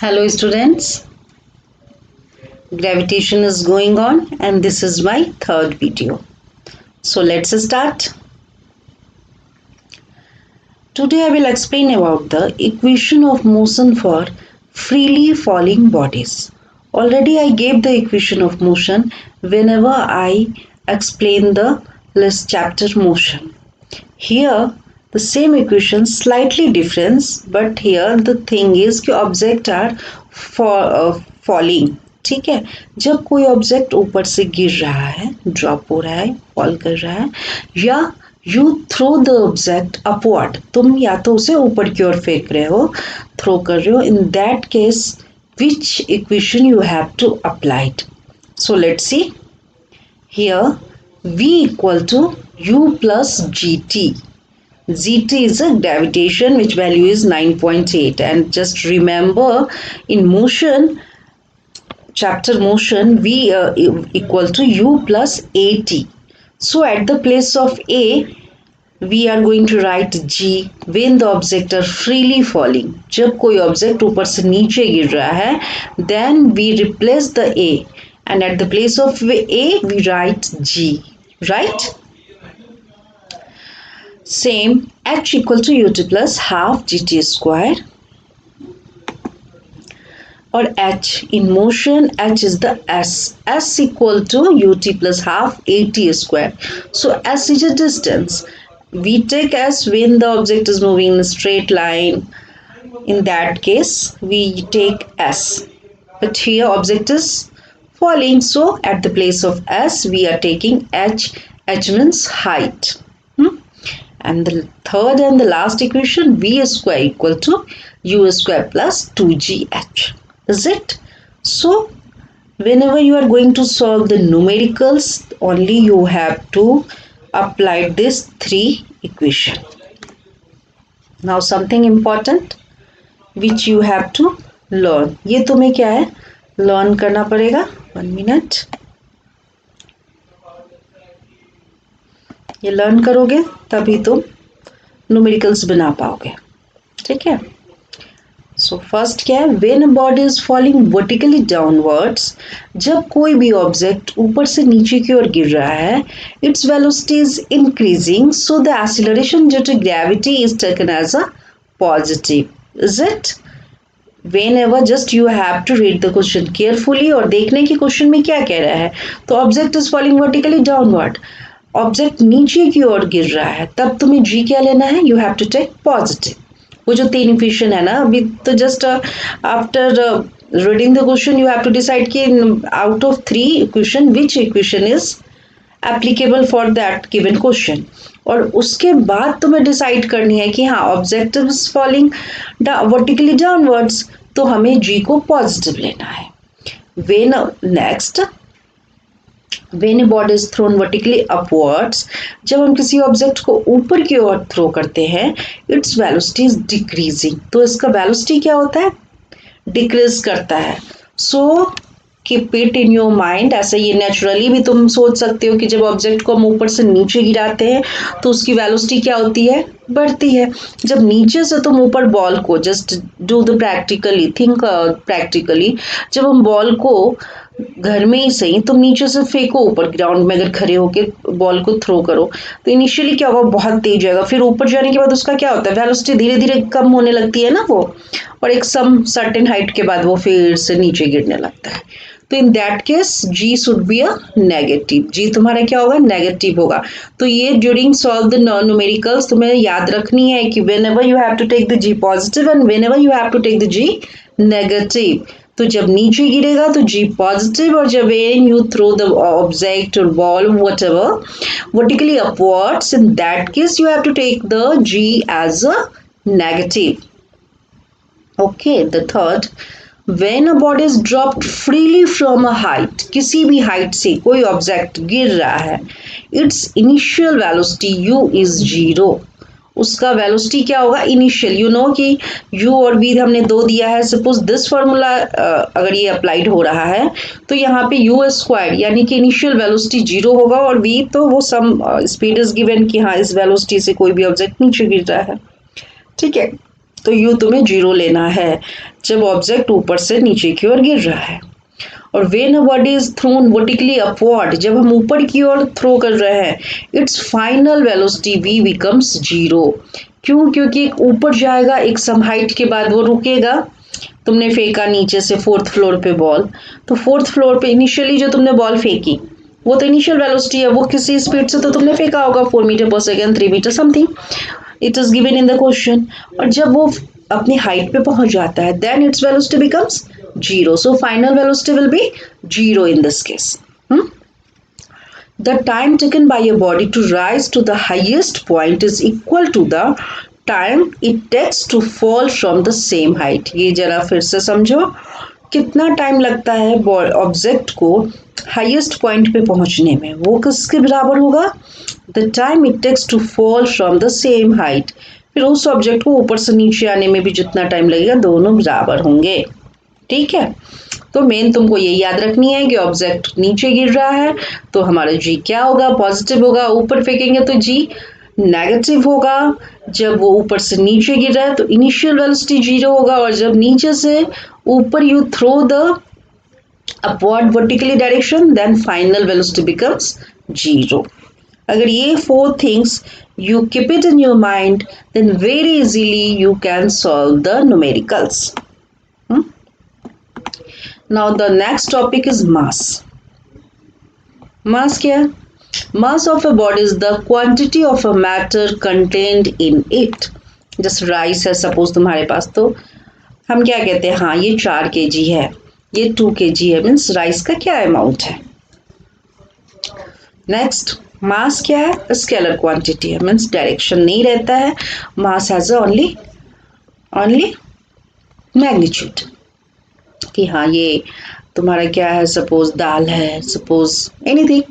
Hello students, gravitation is going on and this is my third video. So let's start. Today I will explain about the equation of motion for freely falling bodies. Already I gave the equation of motion whenever I explain the list chapter motion. Here the same equation slightly different, but here the thing is कि object are falling. ठीक है, जब कोई object ऊपर से गिर रहा है, ड्रॉप हो रहा है, फॉल कर रहा है, या you throw the object upward, तुम या तो उसे ऊपर की ओर फेंक रहे हो, थ्रो कर रहे हो, इन that case which equation you have to apply it. So let's see. Here v equal to u plus gt. Gt is a gravitation which value is 9.8, and just remember in motion, chapter motion, v equal to u plus at. So at the place of a we are going to write g when the object are freely falling. जब कोई object ऊपर से नीचे गिर रहा है, then we replace the a and at the place of a we write g, right? Same, h equal to ut plus half gt square, or h in motion, h is the s equal to ut plus half at square. So s is a distance. We take s when the object is moving in a straight line. In that case we take s, but here object is falling, so at the place of s we are taking h. H means height. And the third and the last equation, v square equal to u square plus 2gh. Is it? So whenever you are going to solve the numericals, only you have to apply this three equation. Now something important which you have to learn. ये तुम्हें क्या है, learn करना पड़ेगा. 1 minute. ये learn करोगे तभी तुम न्यूमेरिकल्स बना पाओगे. ठीक है. सो फर्स्ट क्या है, when a body is falling vertically downwards, जब कोई भी ऑब्जेक्ट ऊपर से नीचे की ओर गिर रहा है, its velocity is increasing, so the acceleration due to gravity is taken as a positive. Is it? Whenever just you have to read the question carefully और देखने की क्वेश्चन में क्या कह रहा है. तो object is falling vertically downward, object नीचे की ओर गिर रहा है, तब तुम्हें जी क्या लेना है, you have to take positive. वो जो तीन इक्वेशन है ना, अभी तो just after reading the question you have to decide कि out of three equation which equation is applicable for that given question, और उसके बाद तुम्हें डिसाइड करनी है कि हाँ object is falling vertically downwards, तो हमें जी को पॉजिटिव लेना है. When next, when a body is thrown vertically upwards, जब हम किसी ऑब्जेक्ट को ऊपर की ओर थ्रो करते हैं, इट्स वेलोसिटी इज डिक्रीजिंग, तो इसका वेलोसिटी क्या होता है, डिक्रीज करता है. So keep it in your mind. ऐसा ये नेचुरली भी तुम सोच सकते हो कि जब ऑब्जेक्ट को हम ऊपर से नीचे गिराते हैं तो उसकी वेलोसिटी क्या होती है, बढ़ती है. जब नीचे से तुम ऊपर बॉल को, just do the practically, think practically, जब हम बॉल को घर में ही सही तुम नीचे से फेंको, ऊपर ग्राउंड में अगर खड़े होके बॉल को थ्रो करो, तो इनिशियली क्या होगा, बहुत तेज जाएगा, फिर ऊपर जाने के बाद उसका क्या होता है, वेलोसिटी धीरे धीरे कम होने लगती है ना वो, और एक सम सर्टेन हाइट के बाद वो फिर से नीचे गिरने लगता है. तो in that case g should be a negative. G तुम्हारा क्या होगा, नेगेटिव होगा. तो ये ड्यूरिंग सॉल्व द न्यूमेरिकल्स तुम्हें याद रखनी है कि whenever you have to take the g positive and whenever you have to take the g negative. तो जब नीचे गिरेगा तो जी पॉजिटिव, और जब when you throw the object और ball whatever vertically upwards, in that case you have to take the g as a negative. Okay. The third, when a body is dropped freely from a height, किसी भी height से कोई object गिर रहा है, its initial velocity u is 0. उसका velocity क्या होगा, इनिशियल. यू नो कि u और v हमने दो दिया है. सपोज दिस फॉर्मूला अगर ये अप्लाइड हो रहा है तो यहाँ पे u स्क्वायर यानी कि इनिशियल वेलोसिटी 0 होगा, और v तो वो सम स्पीड इज गिवन कि हाँ इस वेलोसिटी से कोई भी ऑब्जेक्ट नीचे गिर रहा है. ठीक है. तो यू तुम्हें 0 लेना है जब ऑब्जेक्ट ऊपर से नीचे की ओर गिर रहा है। और when a body is thrown vertically upward, जब हम ऊपर की ओर थ्रो कर रहे हैं, it's final velocity v becomes 0। क्यों? क्योंकि एक ऊपर जाएगा, एक सम हाइट के बाद वो रुकेगा। तुमने फेंका नीचे से 4th फ्लोर पे बॉल, तो 4th फ्लोर पे इनिशियली जो तुमने बॉल फेंकी वो तो इनिशियल वेलोसिटी है, वो किसी स्पीड से तो तुमने फेंका होगा 4 मीटर पर second, 3 metre something, it is given in the question. और जब वो अपनी हाइट पे पहुंच जाता है then its velocity becomes 0, so final velocity will be 0 in this case. The time taken by a body to rise to the highest point is equal to the time it takes to fall from the same height. ये जरा फिर से समझो, कितना time लगता है object को highest point पे पहुंचने में, वो किसके बराबर होगा? The time it takes to fall from the same height. फिर उस ऑब्जेक्ट को ऊपर से नीचे आने में भी जितना टाइम लगेगा दोनों बराबर होंगे। ठीक है, तो मेन तुमको ये याद रखनी है कि ऑब्जेक्ट नीचे गिर रहा है तो हमारा जी क्या होगा? पॉजिटिव होगा। ऊपर फेंकेंगे तो जी नेगेटिव होगा। जब वो ऊपर से नीचे गिर रहा है तो इनिशियल वेलोसिटी 0 होगा, और जब नीचे से ऊपर you throw the upward vertically direction then final velocity becomes 0। अगर ये 4 things you keep it in your mind, then very easily you can solve the numericals. Now the next topic is mass. Mass क्या है? Mass of a body is the quantity of a matter contained in it. जैसे rice है suppose तुम्हारे पास, तो हम क्या कहते हैं? हाँ ये 4 kg है, ये 2 kg है, मीन्स राइस का क्या अमाउंट है। नेक्स्ट, मास क्या है? स्केलर क्वांटिटी है, मीन्स डायरेक्शन नहीं रहता है। मास हैज ओनली मैग्नीट्यूड, कि हाँ ये तुम्हारा क्या है, सपोज दाल है, सपोज एनीथिंग,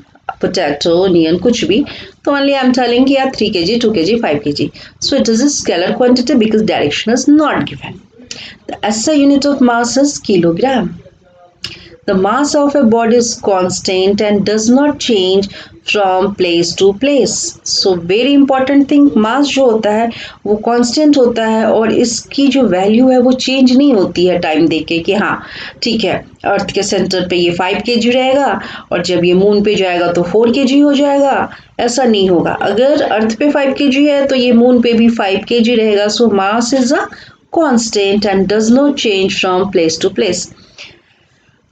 पोटैटो, ऑनियन, कुछ भी, तो ओनली आई एम टेलिंग कि यार 3 kg, 2 kg, 5 kg, so it is a scalar quantity because direction is not given. The SI unit of mass is kilogram. The mass of a body is constant and does not change from place to place. So very important thing, mass जो होता है वो constant होता है और इसकी जो value है वो चेंज नहीं होती है टाइम देके कि हाँ ठीक है अर्थ के सेंटर पे ये 5 kg रहेगा और जब ये मून पे जाएगा तो 4 kg हो जाएगा। ऐसा नहीं होगा। अगर अर्थ पे 5 kg है तो ये मून पे भी 5 kg रहेगा। So mass is a constant and does not change from place to place.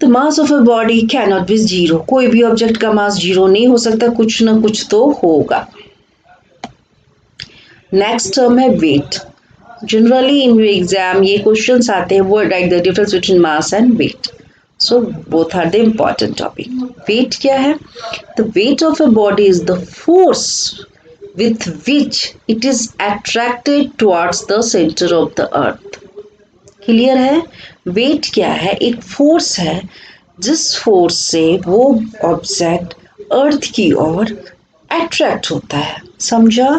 The mass of a body cannot be zero. कोई भी ऑब्जेक्ट का मास जीरो नहीं हो सकता, कुछ ना कुछ तो होगा। नेक्स्ट टर्म है वेट। जनरली इन एग्जाम ये क्वेश्चंस आते हैं, वो write the difference between mass and weight. So both are the important topic. Weight क्या है? The weight of a body is the force with which it is attracted towards the center of the earth. Clear है? Wait क्या है? एक force है जिस force से वो ऑब्जेक्ट अर्थ की ओर अट्रैक्ट होता है। समझा?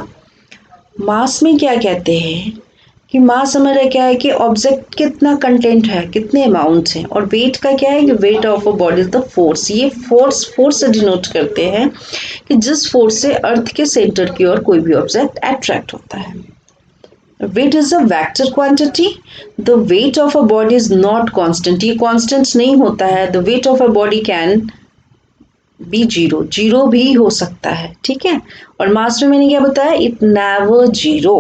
मास में क्या कहते हैं कि मास हमारा क्या है कि ऑब्जेक्ट कितना कंटेंट है, कितने अमाउंट है, और वेट का क्या है कि wait of a body is the force. ये फोर्स से डिनोट करते हैं कि जिस फोर्स से अर्थ के सेंटर की ओर कोई भी ऑब्जेक्ट अट्रैक्ट होता है। Weight is a vector quantity. The weight of a body is not constant. ये constant नहीं होता है। The weight of a body can be zero. Zero भी हो सकता है, ठीक है। और मास में मैंने क्या बताया? It never zero.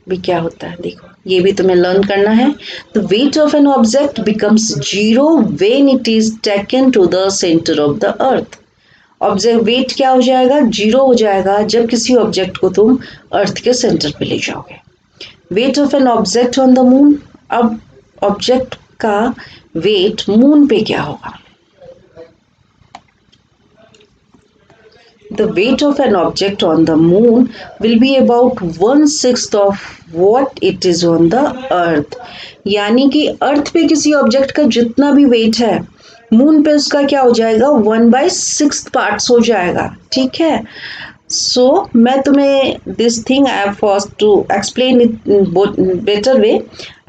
भी क्या होता है देखो, ये भी तुम्हें लर्न करना है। The weight of an object becomes zero when it is taken to the center of the earth. Object wait क्या हो जाएगा? जीरो हो जाएगा जब किसी ऑब्जेक्ट को तुम अर्थ के सेंटर पे ले जाओगे। Weight of an object on the moon. अब ऑब्जेक्ट का वेट मून पे क्या होगा? The weight of an object on the moon will be about 1/6 of what it is on the earth. यानी कि अर्थ पे किसी ऑब्जेक्ट का जितना भी वेट है मून पे उसका क्या हो जाएगा? 1/6 पार्ट्स हो जाएगा, ठीक है। सो मैं तुम्हें this thing I have first to explain it better way.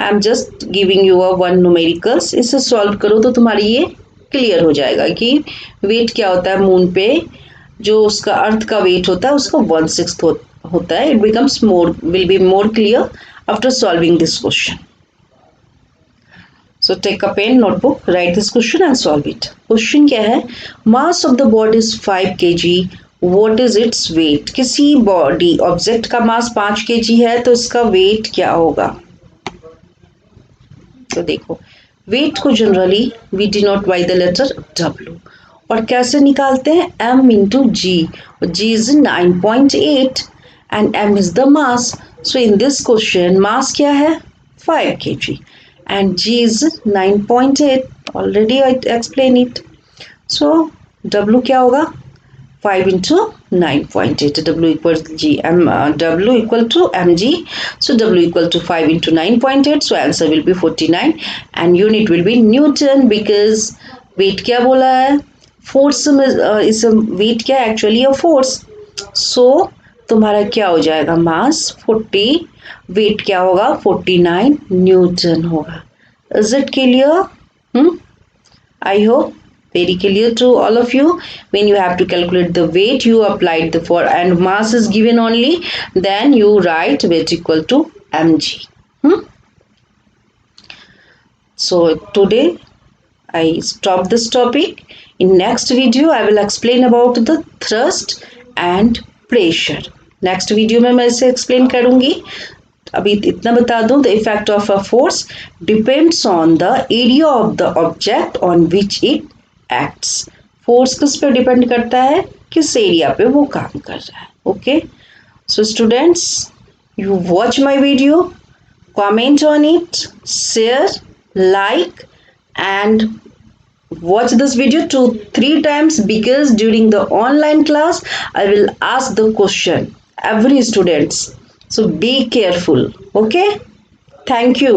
I am just giving you a one numericals. इसे सॉल्व करो तो तुम्हारी ये क्लियर हो जाएगा कि वेट क्या होता है मून पे। जो उसका अर्थ का वेट होता है उसका 1/6 होता है, it becomes more, will be more clear after solving this question. So take a pen, notebook, write this question and solve it. Question क्या है? Mass of the body is 5 kg. What is its weight? किसी body object का mass 5 kg है तो इसका weight क्या होगा? तो देखो, weight को generally we denote by the letter W. और कैसे निकालते हैं? M into G. G is 9.8 and M is the mass. So in this question, mass क्या है? 5 kg. And G is 9.8. Already I explain it. So W क्या होगा? 5 into 9.8. W equal to G. W equal to mg. So W equal to 5 into 9.8. So answer will be 49. And unit will be Newton because weight क्या बोला है? Force is weight क्या actually a force. So तुम्हारा क्या हो जाएगा? Mass 40. Wait क्या होगा? 49 न्यूटन होगा. Is it clear? I hope very clear to all of you. When you have to calculate the weight you applied the for and mass is given only, then you write weight equal to mg. So today I stop this topic. In next video I will explain about the thrust and pressure. Next video में मैं इसे explain करूंगी. अभी इतना बता दूं, the effect of a force depends on the area of the object on which it acts. Force किस पे डिपेंड करता है? किस एरिया पे वो काम कर रहा है. Okay, so students, you watch my video, comment on it, share, like and watch this video 2-3 times because during the online class I will ask the question every students, so be careful. Okay, thank you.